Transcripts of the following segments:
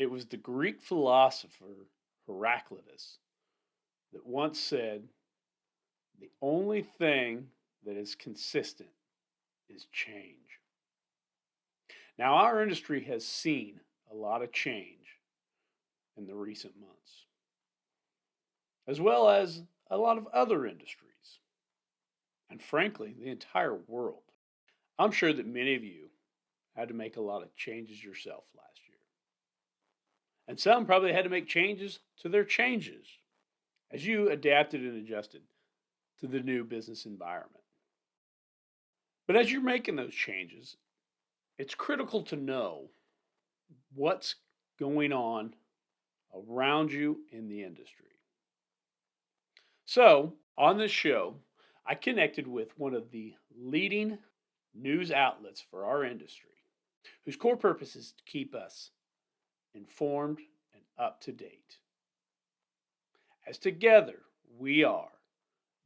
It was the Greek philosopher Heraclitus that once said, the only thing that is consistent is change. Now, our industry has seen a lot of change in the recent months, as well as a lot of other industries, and frankly, the entire world. I'm sure that many of you had to make a lot of changes yourself last year. And some probably had to make changes to their changes as you adapted and adjusted to the new business environment. But as you're making those changes, it's critical to know what's going on around you in the industry. So, on this show, I connected with one of the leading news outlets for our industry, whose core purpose is to keep us informed and up to date. As together, we are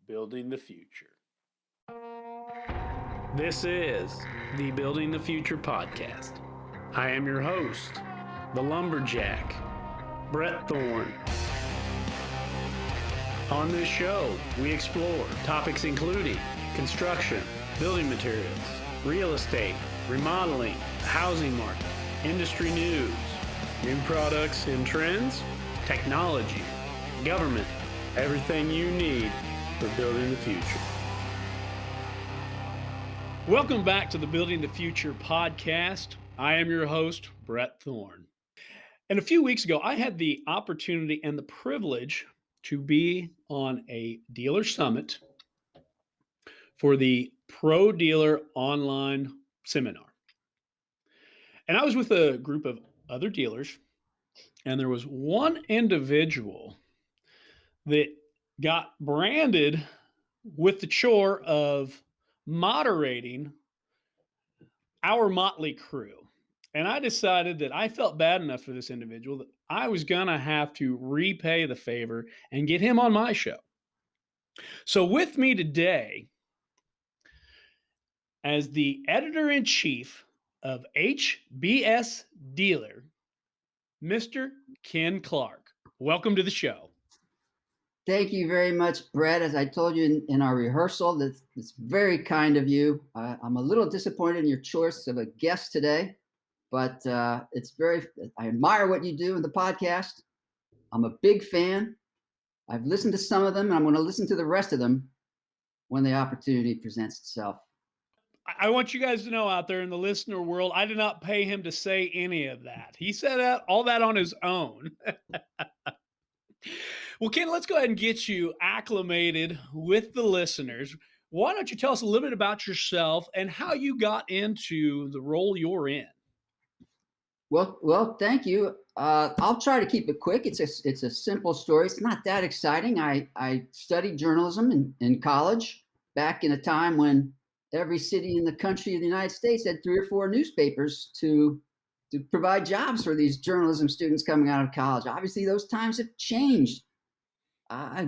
building the future. This is the Building the Future podcast. I am your host, the Lumberjack, Brett Thorne. On this show, we explore topics including construction, building materials, real estate, remodeling, the housing market, industry news, new products and trends, technology, government, everything you need for building the future. Welcome back to the Building the Future podcast. I am your host, Brett Thorne. And a few weeks ago, I had the opportunity and the privilege to be on a dealer summit for the Pro Dealer Online Seminar. And I was with a group of other dealers, and there was one individual that got branded with the chore of moderating our motley crew. And I decided that I felt bad enough for this individual that I was going to have to repay the favor and get him on my show. So with me today, as the editor-in-chief of HBS Dealer, Mr. Ken Clark. Welcome to the show. Thank you very much, Brett. As I told you in our rehearsal, that's very kind of you. I'm a little disappointed in your choice of a guest today, but I admire what you do in the podcast. I'm a big fan. I've listened to some of them, and I'm going to listen to the rest of them when the opportunity presents itself. I want you guys to know out there in the listener world, I did not pay him to say any of that. He said all that on his own. Well, Ken, let's go ahead and get you acclimated with the listeners. Why don't you tell us a little bit about yourself and how you got into the role you're in? Well, thank you. I'll try to keep it quick. It's a simple story. It's not that exciting. I studied journalism in college back in a time when every city in the country of the United States had 3 or 4 newspapers to provide jobs for these journalism students coming out of college. Obviously, those times have changed.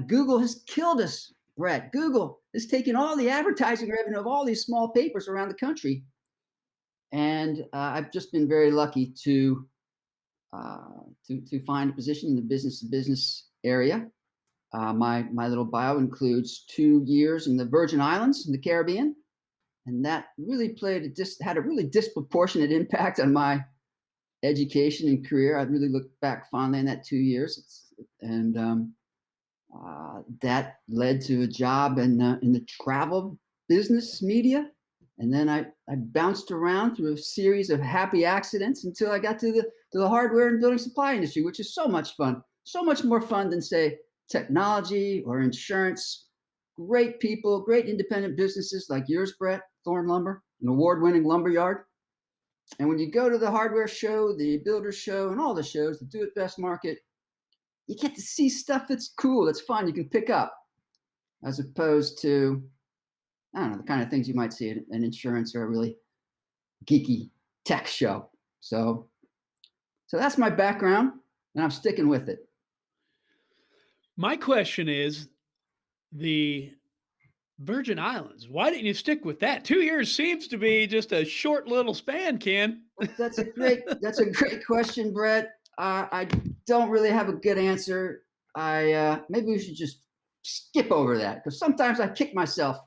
Google has killed us, Brett. Google has taken all the advertising revenue of all these small papers around the country. And I've just been very lucky to find a position in the business-to-business area. My little bio includes 2 years in the Virgin Islands in the Caribbean, and that really had a really disproportionate impact on my education and career. I really look back fondly on that 2 years, that led to a job in the travel business media. And then I bounced around through a series of happy accidents until I got to the hardware and building supply industry, which is so much fun, so much more fun than, say, technology or insurance. Great people, great independent businesses like yours, Brett, Thorne Lumber, an award-winning lumber yard. And when you go to the hardware show, the builder show, and all the shows, the Do It Best market, you get to see stuff that's cool, that's fun, you can pick up, as opposed to, I don't know, the kind of things you might see at an insurance or a really geeky tech show. So that's my background, and I'm sticking with it. My question is, the Virgin Islands, why didn't you stick with that? 2 years seems to be just a short little span, Ken. That's a great question, Brett. I don't really have a good answer. Maybe we should just skip over that because sometimes I kick myself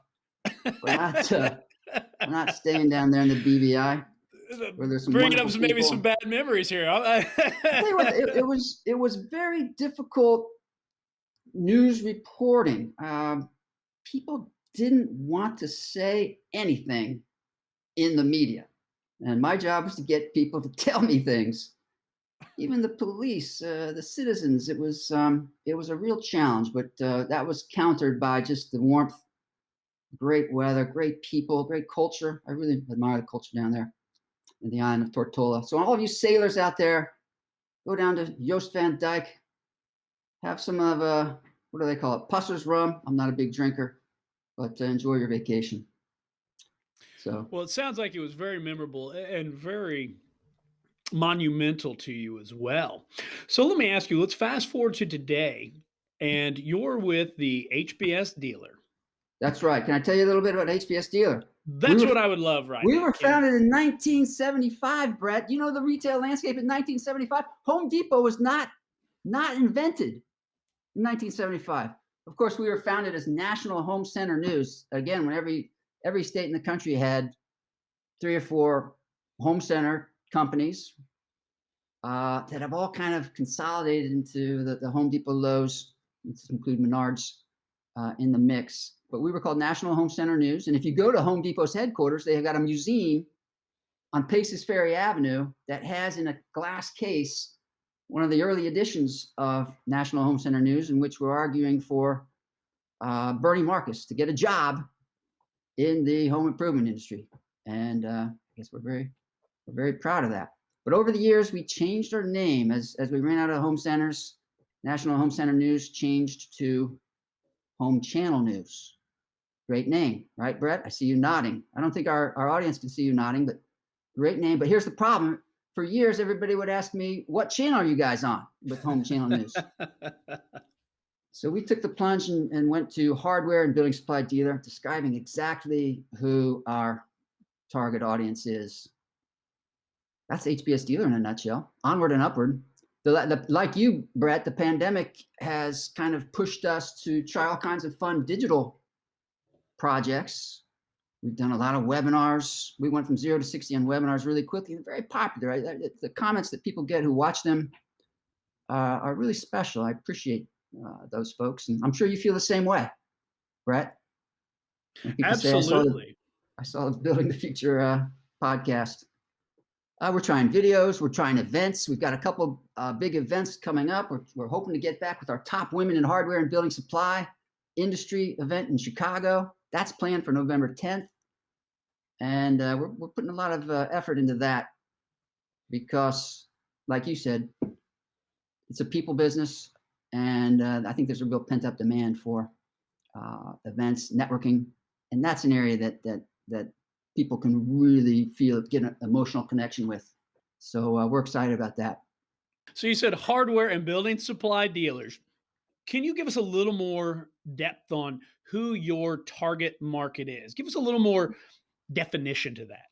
for not staying down there in the BVI where there's some Bringing up wonderful maybe some people. bad memories here. I'll tell you what, it was very difficult news reporting. People didn't want to say anything in the media, and my job was to get people to tell me things. Even the police, the citizens, it was a real challenge, but that was countered by just the warmth, great weather, great people, great culture. I really admire the culture down there in the island of Tortola. So all of you sailors out there, go down to Joost van Dyke, have some of what do they call it? Pusser's rum. I'm not a big drinker, but enjoy your vacation. So Well, it sounds like it was very memorable and very monumental to you as well. So let me ask you, let's fast forward to today, and you're with the HBS dealer. that's right. Can I tell you a little bit about HBS Dealer? We That's were what I would love right we now. were founded in 1975, Brett. You know the retail landscape in 1975. Home Depot was not invented in 1975. Of course, we were founded as National Home Center News. Again, when every state in the country had 3 or 4 home center companies that have all kind of consolidated into the Home Depot, Lowe's, to include Menards in the mix. But we were called National Home Center News. And if you go to Home Depot's headquarters, they have got a museum on Paces Ferry Avenue that has in a glass case one of the early editions of National Home Center News, in which we're arguing for Bernie Marcus to get a job in the home improvement industry. And I guess we're very proud of that. But over the years, we changed our name as we ran out of home centers. National Home Center News changed to Home Channel News. Great name, right, Brett? I see you nodding. I don't think our audience can see you nodding, but great name. But here's the problem. For years, everybody would ask me, what channel are you guys on with Home Channel News? So we took the plunge and went to hardware and building supply dealer, describing exactly who our target audience is. That's HBS Dealer in a nutshell. Onward and upward. Like you, Brett, the pandemic has kind of pushed us to try all kinds of fun digital projects. We've done a lot of webinars. We went from 0 to 60 on webinars really quickly. They're very popular. Right? The comments that people get who watch them are really special. I appreciate those folks, and I'm sure you feel the same way, Brett. When people Absolutely. I saw the Building the Future podcast. We're trying videos. We're trying events. We've got a couple big events coming up. We're hoping to get back with our top women in hardware and building supply industry event in Chicago. That's planned for November 10th. And we're putting a lot of effort into that because, like you said, it's a people business. And I think there's a real pent-up demand for events, networking. And that's an area that people can really get an emotional connection with. So we're excited about that. So you said hardware and building supply dealers. Can you give us a little more depth on who your target market is? Give us a little more definition to that.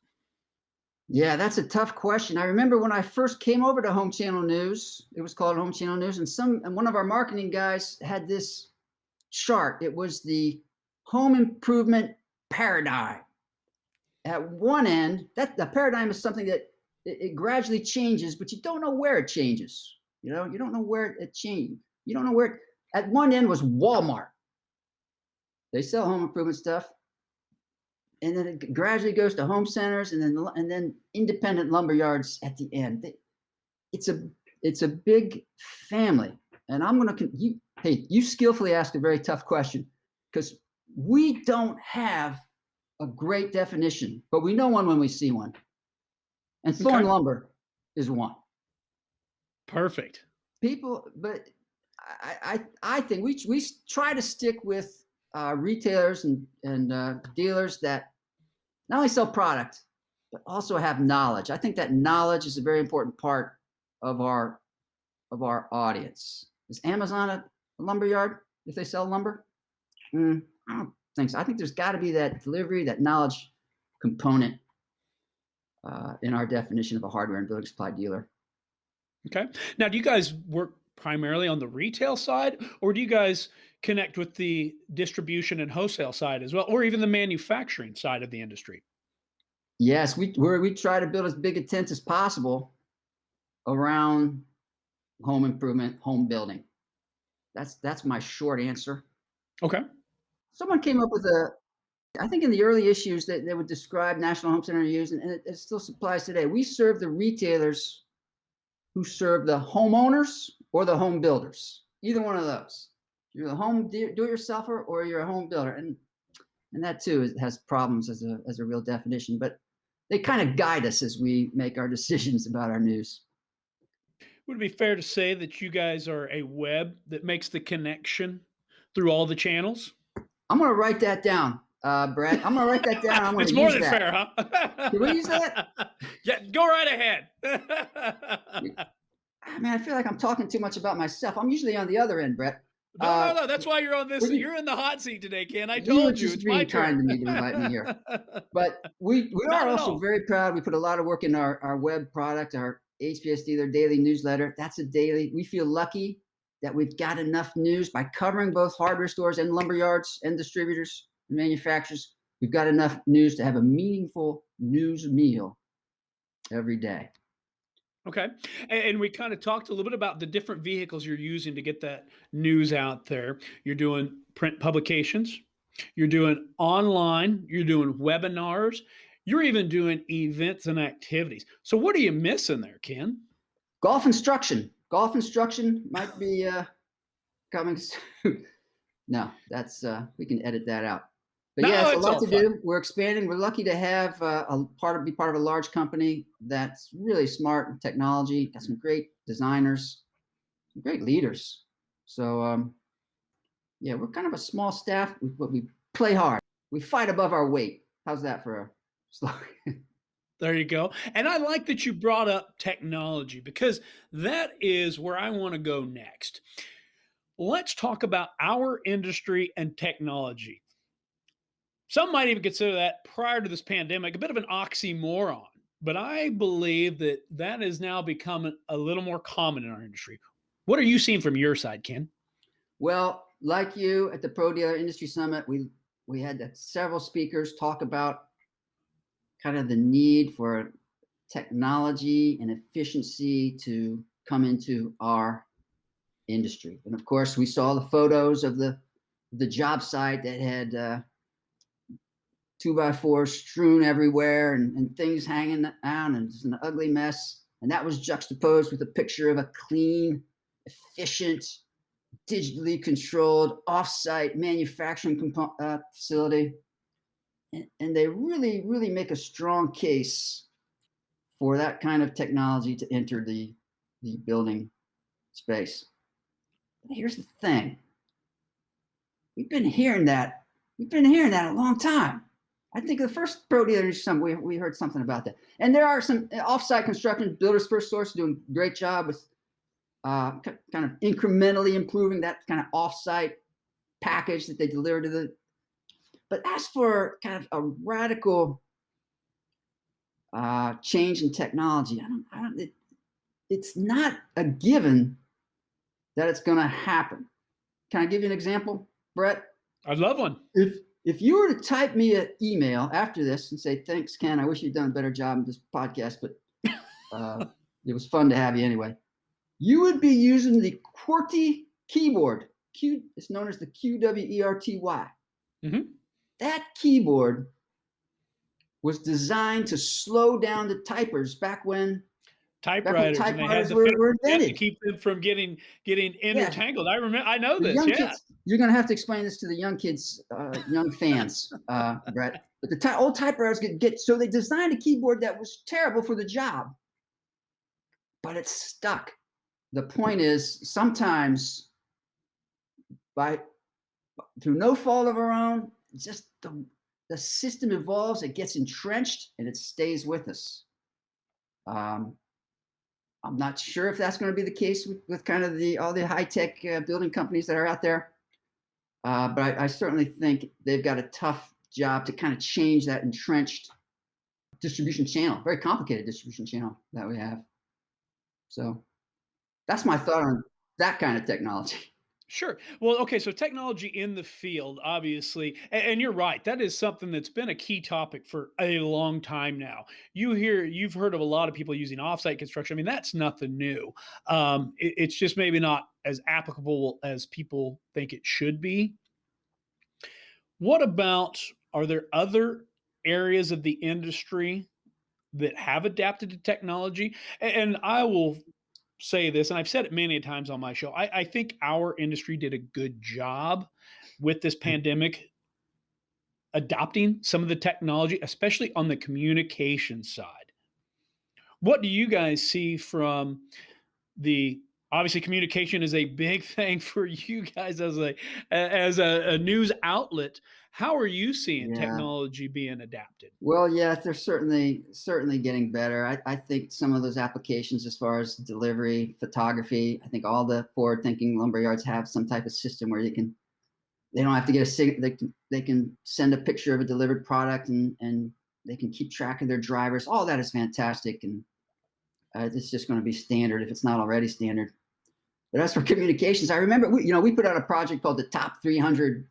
Yeah, that's a tough question. I remember when I first came over to Home Channel News, it was called Home Channel News, and one of our marketing guys had this chart. It was the home improvement paradigm. At one end, the paradigm is something that it gradually changes, but you don't know where it changes. You don't know where it changed. You don't know where at one end was Walmart. They sell home improvement stuff. And then it gradually goes to home centers and then independent lumber yards at the end. It's a big family. And I'm going to, you skillfully asked a very tough question because we don't have a great definition, but we know one when we see one. And Thorn Lumber is one. Perfect. But I think we try to stick with retailers and dealers that not only sell product, but also have knowledge. I think that knowledge is a very important part of our audience. Is Amazon a lumber yard if they sell lumber? I don't think so. I think there's got to be that delivery, that knowledge component in our definition of a hardware and building supply dealer. Okay. Now, do you guys work primarily on the retail side, or do you guys connect with the distribution and wholesale side as well, or even the manufacturing side of the industry? Yes, we try to build as big a tent as possible around home improvement, home building. That's my short answer. Okay. Someone came up with a I think in the early issues that they would describe National Home Center use, and it still applies today. We serve the retailers who serve the homeowners or the home builders. Either one of those. You're the home do-it-yourselfer or you're a home builder, and that too has problems as a real definition. But they kind of guide us as we make our decisions about our news. Would it be fair to say that you guys are a web that makes the connection through all the channels? I'm going to write that down, Brett. I'm going to write that down. I'm going It's to more use than that. fair, Can we use that? huh? Yeah, go right ahead. Man, I feel like I'm talking too much about myself. I'm usually on the other end, Brett. No, no, Uh, no. That's why you're on this. were you You're in the hot seat today, Ken. I you were told you just it's my being kind turn. to me to invite me here. But we are Not at also all. very proud. We put a lot of work in our web product, our HBS Dealer daily newsletter. That's a daily. We feel lucky that we've got enough news by covering both hardware stores and lumber yards and distributors and manufacturers. We've got enough news to have a meaningful news meal every day. Okay. And we kind of talked a little bit about the different vehicles you're using to get that news out there. You're doing print publications, you're doing online, you're doing webinars, you're even doing events and activities. So, what are you missing there, Ken? Golf instruction. Golf instruction might be coming soon. No, that's we can edit that out. But yeah, No, it's a it's lot all to fun. do. We're expanding. We're lucky to have be part of a large company that's really smart in technology. Got some great designers, some great leaders. So yeah, we're kind of a small staff, but we play hard. We fight above our weight. How's that for a slogan? There you go. And I like that you brought up technology because that is where I want to go next. Let's talk about our industry and technology. Some might even consider that prior to this pandemic a bit of an oxymoron, but I believe that that is now becoming a little more common in our industry. What are you seeing from your side, Ken? Well, like you at the Pro Dealer Industry Summit, we had several speakers talk about kind of the need for technology and efficiency to come into our industry. And of course, we saw the photos of the job site that had 2x4s strewn everywhere and things hanging down, and it's an ugly mess. And that was juxtaposed with a picture of a clean, efficient, digitally controlled offsite manufacturing facility. And they really, really make a strong case for that kind of technology to enter the building space. But here's the thing. We've been hearing that. We've been hearing that a long time. I think the first Pro Dealer Summit, we heard something about that. And there are some offsite construction, Builders First Source doing a great job with kind of incrementally improving that kind of offsite package that they deliver to the. But as for kind of a radical change in technology, it's not a given that it's going to happen. Can I give you an example, Brett? I'd love one. If you were to type me an email after this and say, "Thanks, Ken. I wish you'd done a better job in this podcast, but it was fun to have you anyway," you would be using the QWERTY keyboard. It's known as the QWERTY. Mm-hmm. That keyboard was designed to slow down the typers back when Typewriters, and they had typewriters the were fingers to invented. keep them from getting Yeah, intertangled. I remember. I know the this. young Yeah. kids, you're going to have to explain this to the young kids, young fans, Brett. But the old typewriters so they designed a keyboard that was terrible for the job, but it's stuck. The point is, sometimes by through no fault of our own, just the system evolves, it gets entrenched, and it stays with us. Um, I'm not sure if that's going to be the case with kind of all the high tech building companies that are out there. But I certainly think they've got a tough job to kind of change that entrenched distribution channel, very complicated distribution channel that we have. So That's my thought on that kind of technology. Sure. Well, okay. So technology in the field, obviously, and you're right. That is something that's been a key topic for a long time now. You've heard of a lot of people using offsite construction. I mean, that's nothing new. It's just maybe not as applicable as people think it should be. What about, are there other areas of the industry that have adapted to technology? And I will say this, and I've said it many times on my show. I think our industry did a good job with this pandemic adopting some of the technology, especially on the communication side. What do you guys see from the, obviously communication is a big thing for you guys as a news outlet. How are you seeing Yeah. technology being adapted? Well, yeah, they're certainly getting better. I think some of those applications, as far as delivery, photography, I think all the forward-thinking lumberyards have some type of system where they don't have to get they can send a picture of a delivered product, and they can keep track of their drivers. All that is fantastic, and it's just going to be standard if it's not already standard. But as for communications, I remember we put out a project called the Top 300.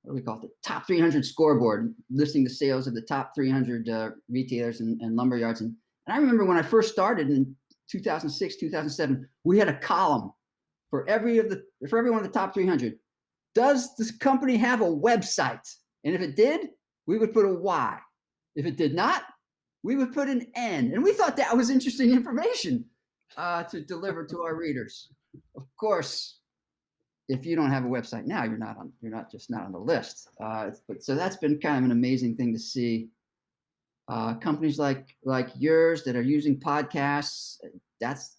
What do we call it? The Top 300 scoreboard, listing the sales of the top 300 retailers and lumberyards. And I remember when I first started in 2006, 2007, we had a column for every one of the top 300. Does this company have a website? And if it did, we would put a Y. If it did not, we would put an N. And we thought that was interesting information to deliver to our readers. Of course, if you don't have a website now, you're not just not on the list. But so that's been kind of an amazing thing to see. Companies like yours that are using podcasts, that's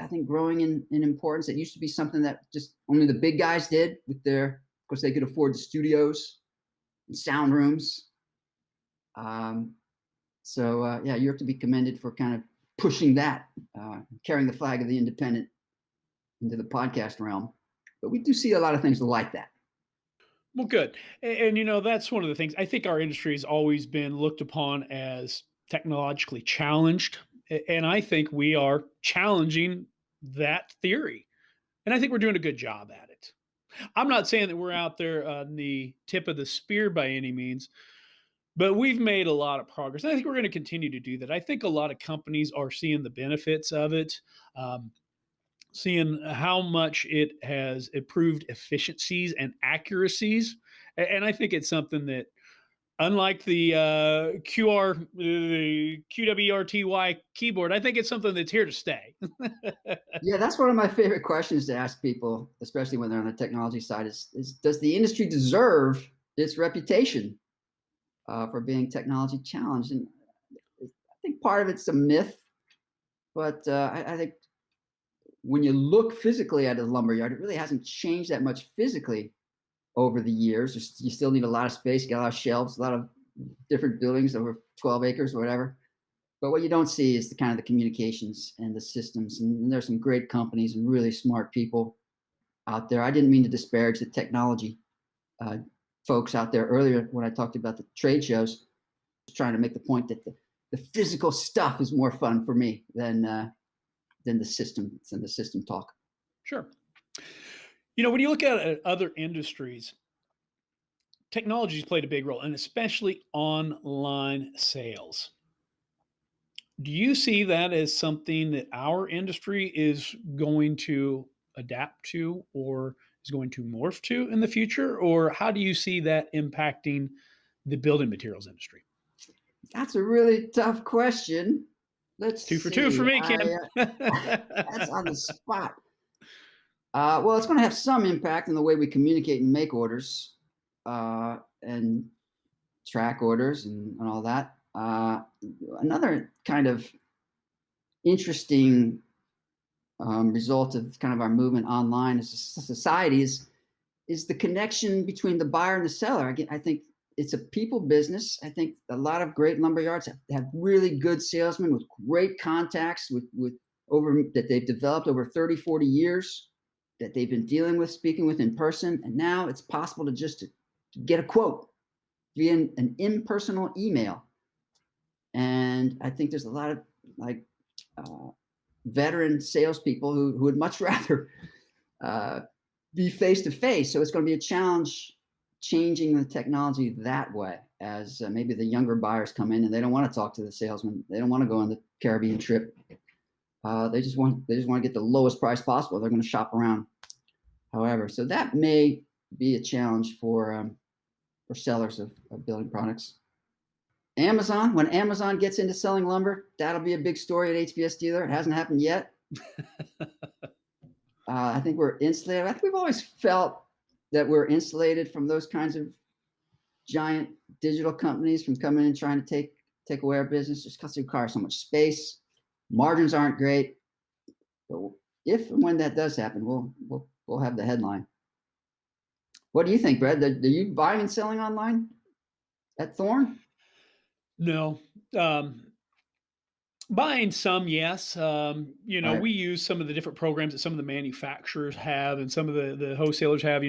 I think growing in importance. It used to be something that just only the big guys did with their, of course, they could afford the studios and sound rooms. Um, yeah, you have to be commended for kind of pushing that, carrying the flag of the independent into the podcast realm. But we do see a lot of things like that. Well, good. And, that's one of the things. I think our industry has always been looked upon as technologically challenged. And I think we are challenging that theory. And I think we're doing a good job at it. I'm not saying that we're out there on the tip of the spear by any means, but we've made a lot of progress. And I think we're going to continue to do that. I think a lot of companies are seeing the benefits of it. Um, Seeing how much it has improved efficiencies and accuracies. And I think it's something that, unlike the the QWRTY keyboard, I think it's something that's here to stay. Yeah, that's one of my favorite questions to ask people, especially when they're on the technology side, is does the industry deserve its reputation for being technology challenged? And I think part of it's a myth, but I think when you look physically at a lumberyard, it really hasn't changed that much physically over the years. You still need a lot of space, you got a lot of shelves, a lot of different buildings over 12 acres or whatever. But what you don't see is the kind of the communications and the systems. And there's some great companies and really smart people out there. I didn't mean to disparage the technology uh, folks out there earlier when I talked about the trade shows. I was trying to make the point that the physical stuff is more fun for me than the system talk. Sure. When you look at other industries, technology's played a big role, and especially online sales. Do you see that as something that our industry is going to adapt to, or is going to morph to in the future? Or how do you see that impacting the building materials industry? That's a really tough question. Let's Two for two for see. me, Ken. That's on the spot. Well, it's going to have some impact on the way we communicate and make orders and track orders and all that. Another kind of interesting result of kind of our movement online as a society is the connection between the buyer and the seller. Again, I think it's a people business. I think a lot of great lumberyards have really good salesmen with great contacts with over that they've developed over 30, 40 years that they've been dealing with, speaking with in person. And now it's possible to get a quote via an impersonal email. And I think there's a lot of like veteran salespeople who would much rather be face to face. So it's going to be a challenge changing the technology that way, as maybe the younger buyers come in and they don't want to talk to the salesman. They don't want to go on the Caribbean trip. They just want to get the lowest price possible. They're going to shop around. However, so that may be a challenge for sellers of building products. Amazon, when Amazon gets into selling lumber, that'll be a big story at HBS Dealer. It hasn't happened yet. I think we're insulated. I think we've always felt that we're insulated from those kinds of giant digital companies from coming in and trying to take away our business, just because they require so much space. Margins aren't great. But if and when that does happen, we'll have the headline. What do you think, Brad? Are you buying and selling online at Thorn? No. Buying some, yes. Right. We use some of the different programs that some of the manufacturers have and some of the wholesalers have,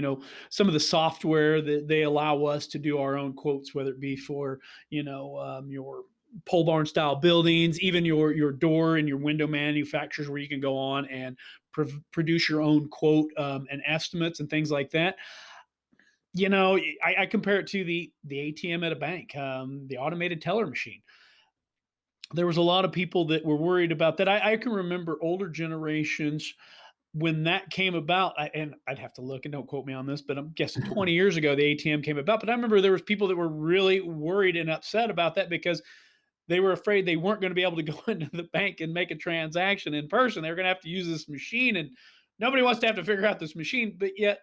some of the software that they allow us to do our own quotes, whether it be for, your pole barn style buildings, even your door and your window manufacturers where you can go on and produce your own quote and estimates and things like that. I compare it to the ATM at a bank, the automated teller machine. There was a lot of people that were worried about that. I can remember older generations when that came about, and I'd have to look and don't quote me on this, but I'm guessing 20 years ago, the ATM came about. But I remember there was people that were really worried and upset about that because they were afraid they weren't going to be able to go into the bank and make a transaction in person. They were going to have to use this machine, and nobody wants to have to figure out this machine. But yet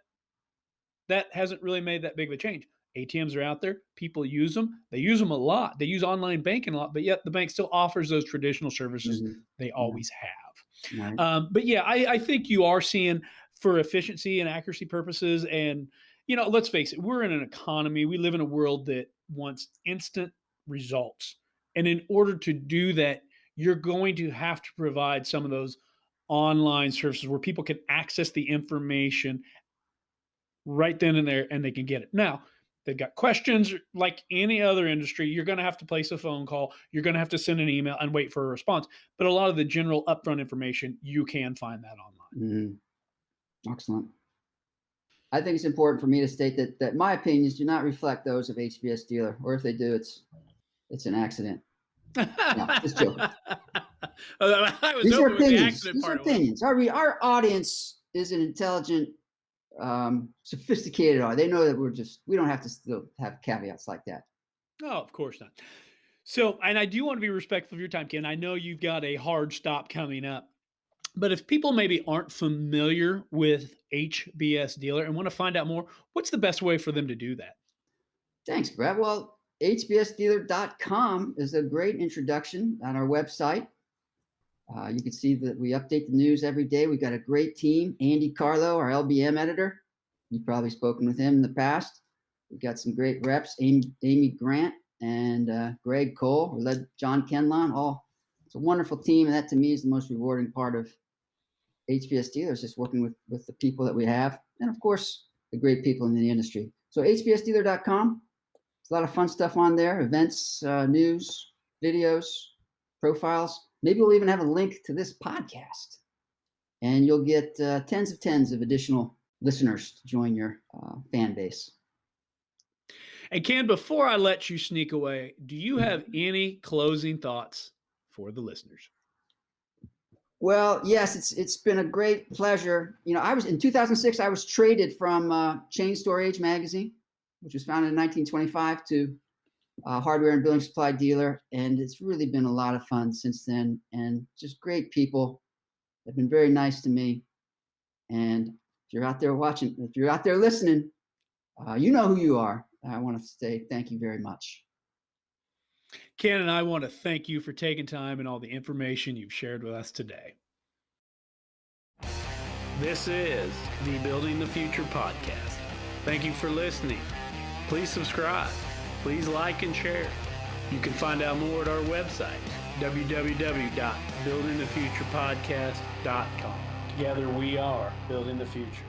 that hasn't really made that big of a change. ATMs are out there. People use them. They use them a lot. They use online banking a lot, but yet the bank still offers those traditional services they always have. Right. But yeah, I think you are seeing, for efficiency and accuracy purposes, and let's face it, we're in an economy. We live in a world that wants instant results, and in order to do that, you're going to have to provide some of those online services where people can access the information right then and there, and they can get it. Now, they've got questions like any other industry. You're going to have to place a phone call. You're going to have to send an email and wait for a response. But a lot of the general upfront information, you can find that online. Excellent. I think it's important for me to state that my opinions do not reflect those of HBS Dealer, or if they do, it's an accident. No, just joking. These are opinions. These are opinions. Our audience is an intelligent, sophisticated. They know that we don't have to still have caveats like that. No, of course not. So, and I do want to be respectful of your time, Ken. I know you've got a hard stop coming up, but if people maybe aren't familiar with HBS Dealer and want to find out more, what's the best way for them to do that? Thanks, Brad. Well, hbsdealer.com is a great introduction on our website. You can see that we update the news every day. We've got a great team. Andy Carlo, our LBM editor. You've probably spoken with him in the past. We've got some great reps, Amy Grant and Greg Cole, who led John Kenlon. It's a wonderful team, and that to me is the most rewarding part of HBS Dealers, just working with the people that we have, and of course, the great people in the industry. So hbsdealer.com, there's a lot of fun stuff on there, events, news, videos, profiles. Maybe we'll even have a link to this podcast, and you'll get tens of additional listeners to join your fan base. And Ken, before I let you sneak away, do you have any closing thoughts for the listeners? Well, yes, it's been a great pleasure. I was in 2006. I was traded from Chain Store Age magazine, which was founded in 1925, to hardware and building supply dealer, and it's really been a lot of fun since then. And just great people. They've been very nice to me. And if you're out there watching, if you're out there listening, you know who you are. I want to say thank you very much. Ken and I want to thank you for taking time and all the information you've shared with us today. This is the Building the Future podcast. Thank you for listening. Please subscribe. Please like and share. You can find out more at our website, www.buildingthefuturepodcast.com. Together we are building the future.